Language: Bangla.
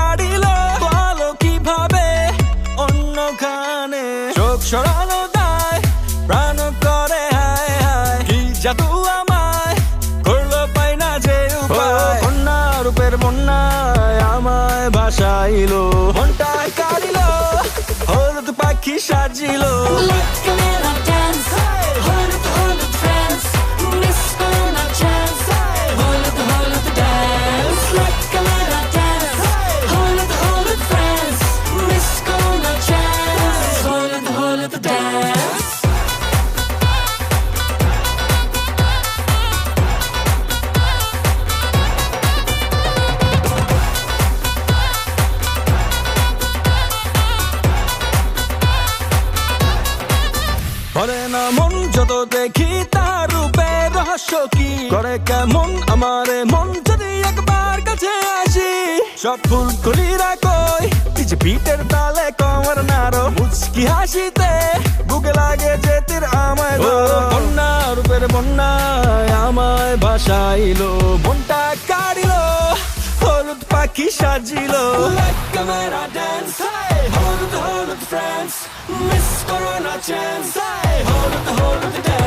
কাটিল বলো কিভাবে অন্যখানে চোখ সরানো দায় প্রাণ করে হায় হায় কি জাদু আমায় করলো পাই না যে উপায় বন্যা রূপের বন্যায় আমায় ভাসাইলো মনটায় কাটিল হলুদ পাখি সাজিলো করে না মন যত দেখি তার রূপের রহস্য কি করে কেমন আমার মন যদি একবার কাছে আসি সব ফুল কলিরা কই পিছে পিঠের তালে কমর নাড়ো মুচকি হাসিতে বুকে লাগে যে তীর আমায় বন্যা রূপের বন্যায় আমায় ভাসাইলো মনটা কাড়িলো হলুদ পাখি সাজিলো ক্যামেরা ড্যান্স হলুদ হলুদ ফ্রেন্ডস মিস করো না চান্স হলুদ হলুদ ড্যান্স